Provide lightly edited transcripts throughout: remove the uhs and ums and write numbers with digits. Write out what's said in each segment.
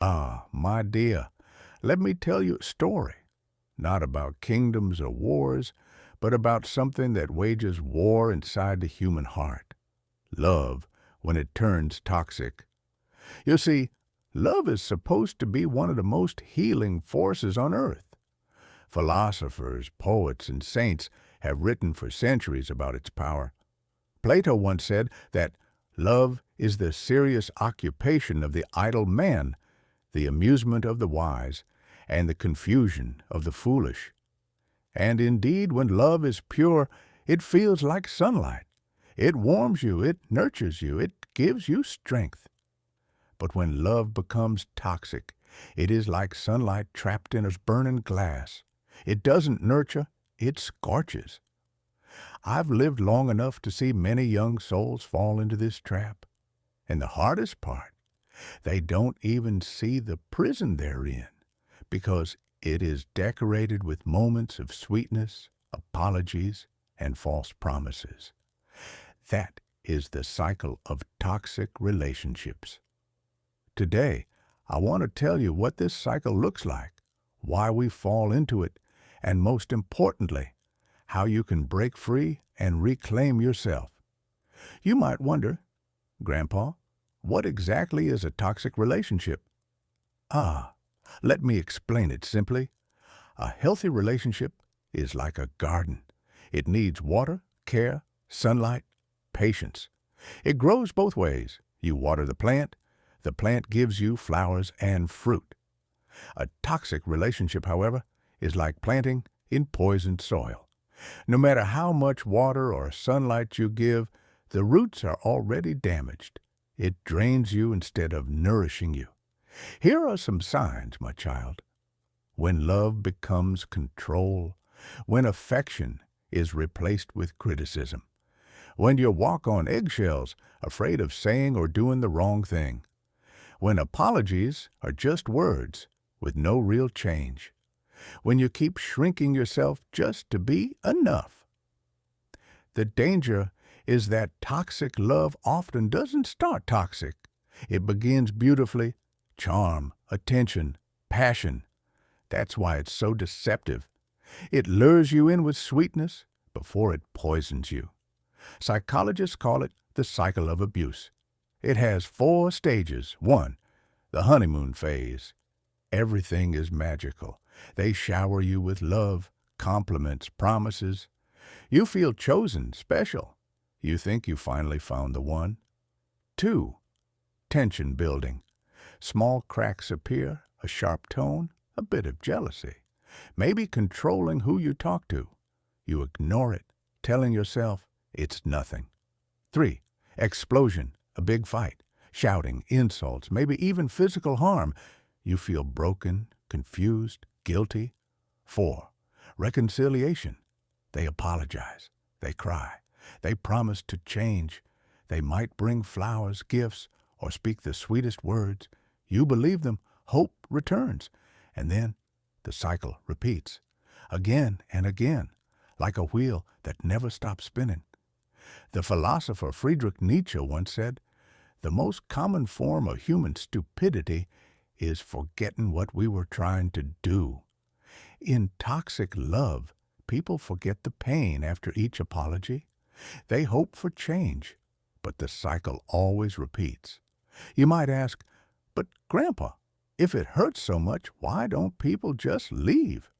Ah, my dear, let me tell you a story, not about kingdoms or wars, but about something that wages war inside the human heart. Love, when it turns toxic. You see, love is supposed to be one of the most healing forces on earth. Philosophers, poets, and saints have written for centuries about its power. Plato once said that love is the serious occupation of the idle man, the amusement of the wise, and the confusion of the foolish. And indeed, when love is pure, it feels like sunlight. It warms you, it nurtures you, it gives you strength. But when love becomes toxic, it is like sunlight trapped in a burning glass. It doesn't nurture, it scorches. I've lived long enough to see many young souls fall into this trap. And the hardest part, they don't even see the prison they're in, because it is decorated with moments of sweetness, apologies, and false promises. That is the cycle of toxic relationships. Today, I want to tell you what this cycle looks like, why we fall into it, and most importantly, how you can break free and reclaim yourself. You might wonder, Grandpa, what exactly is a toxic relationship? Ah, let me explain it simply. A healthy relationship is like a garden. It needs water, care, sunlight, patience. It grows both ways. You water the plant gives you flowers and fruit. A toxic relationship, however, is like planting in poisoned soil. No matter how much water or sunlight you give, the roots are already damaged. It drains you instead of nourishing you. Here are some signs, my child. When love becomes control, when affection is replaced with criticism, when you walk on eggshells, afraid of saying or doing the wrong thing, when apologies are just words with no real change, when you keep shrinking yourself just to be enough. The danger is that toxic love often doesn't start toxic. It begins beautifully, charm, attention, passion. That's why it's so deceptive. It lures you in with sweetness before it poisons you. Psychologists call it the cycle of abuse. It has 4 stages. 1, the honeymoon phase. Everything is magical. They shower you with love, compliments, promises. You feel chosen, special. You think you finally found the one. 2, tension building. Small cracks appear, a sharp tone, a bit of jealousy. Maybe controlling who you talk to. You ignore it, telling yourself it's nothing. 3, explosion, a big fight. Shouting, insults, maybe even physical harm. You feel broken, confused, guilty. 4, reconciliation. They apologize. They cry. They promise to change. They might bring flowers, gifts, or speak the sweetest words. You believe them. Hope returns. And then the cycle repeats. Again and again, like a wheel that never stops spinning. The philosopher Friedrich Nietzsche once said, "The most common form of human stupidity is forgetting what we were trying to do." In toxic love, people forget the pain after each apology. They hope for change, but the cycle always repeats. You might ask, "But Grandpa, if it hurts so much, why don't people just leave?"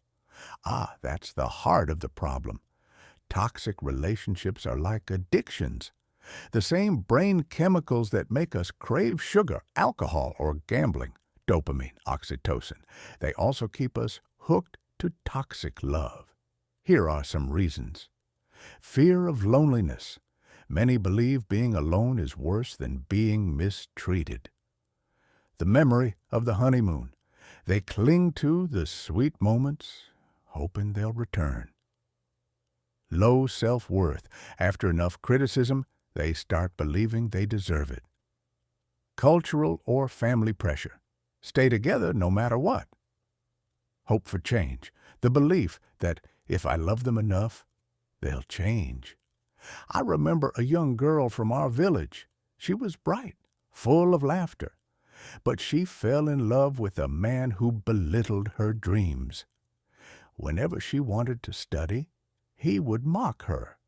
Ah, that's the heart of the problem. Toxic relationships are like addictions. The same brain chemicals that make us crave sugar, alcohol, or gambling, dopamine, oxytocin, they also keep us hooked to toxic love. Here are some reasons. Fear of loneliness. Many believe being alone is worse than being mistreated. The memory of the honeymoon. They cling to the sweet moments, hoping they'll return. Low self-worth. After enough criticism, they start believing they deserve it. Cultural or family pressure. Stay together no matter what. Hope for change. The belief that if I love them enough, they'll change. I remember a young girl from our village. She was bright, full of laughter. But she fell in love with a man who belittled her dreams. Whenever she wanted to study, he would mock her.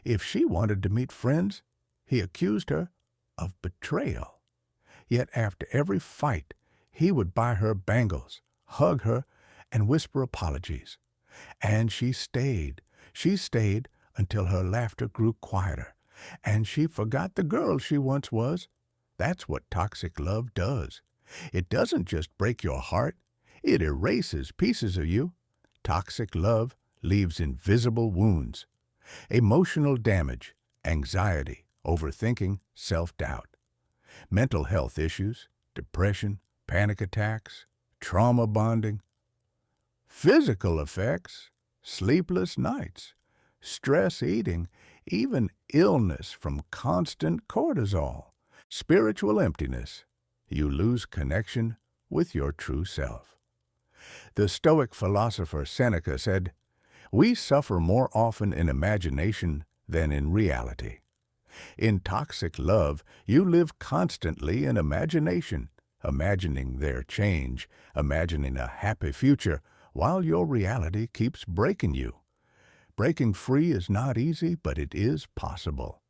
If she wanted to meet friends, he accused her of betrayal. Yet after every fight, he would buy her bangles, hug her, and whisper apologies. And she stayed until her laughter grew quieter, and she forgot the girl she once was. That's what toxic love does. It doesn't just break your heart, it erases pieces of you. Toxic love leaves invisible wounds, emotional damage, anxiety, overthinking, self-doubt, mental health issues, depression, panic attacks, trauma bonding, physical effects, sleepless nights, stress eating, even illness from constant cortisol, spiritual emptiness. You lose connection with your true self. The Stoic philosopher Seneca said, "We suffer more often in imagination than in reality." In toxic love, you live constantly in imagination, imagining their change, imagining a happy future, while your reality keeps breaking you. Breaking free is not easy, but it is possible.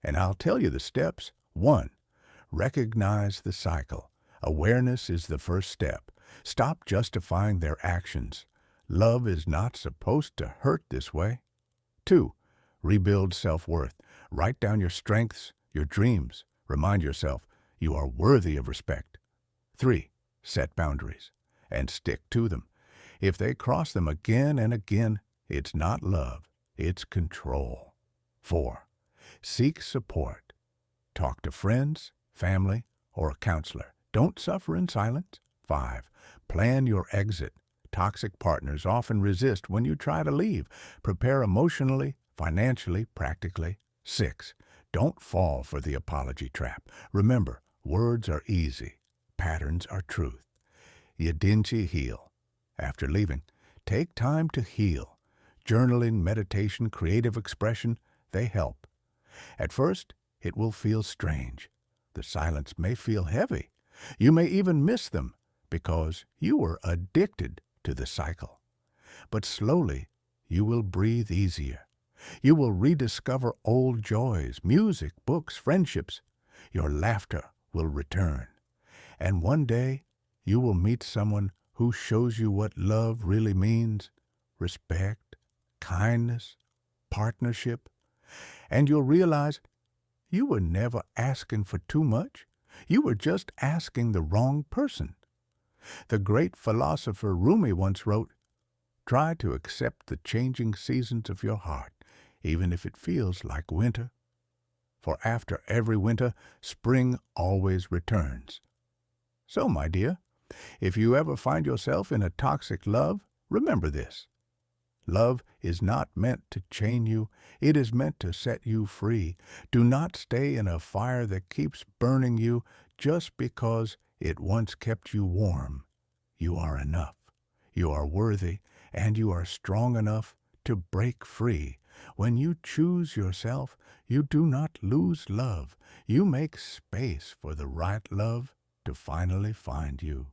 And I'll tell you the steps. 1. Recognize the cycle. Awareness is the first step. Stop justifying their actions. Love is not supposed to hurt this way. 2. Rebuild self-worth. Write down your strengths, your dreams. Remind yourself you are worthy of respect. 3. Set boundaries and stick to them. If they cross them again and again, it's not love, it's control. 4. Seek support. Talk to friends, family, or a counselor. Don't suffer in silence. 5. Plan your exit. Toxic partners often resist when you try to leave. Prepare emotionally, financially, practically. 6. Don't fall for the apology trap. Remember, words are easy. Patterns are truth. Yedinchi heal. After leaving, take time to heal. Journaling, meditation, creative expression, they help. At first, it will feel strange. The silence may feel heavy. You may even miss them because you were addicted to the cycle. But slowly, you will breathe easier. You will rediscover old joys, music, books, friendships. Your laughter will return. And one day, you will meet someone who shows you what love really means: respect, kindness, partnership. And you'll realize you were never asking for too much. You were just asking the wrong person. The great philosopher Rumi once wrote, "Try to accept the changing seasons of your heart, even if it feels like winter. For after every winter, spring always returns." So, my dear, if you ever find yourself in a toxic love, remember this. Love is not meant to chain you. It is meant to set you free. Do not stay in a fire that keeps burning you just because it once kept you warm. You are enough. You are worthy, and you are strong enough to break free. When you choose yourself, you do not lose love. You make space for the right love to finally find you.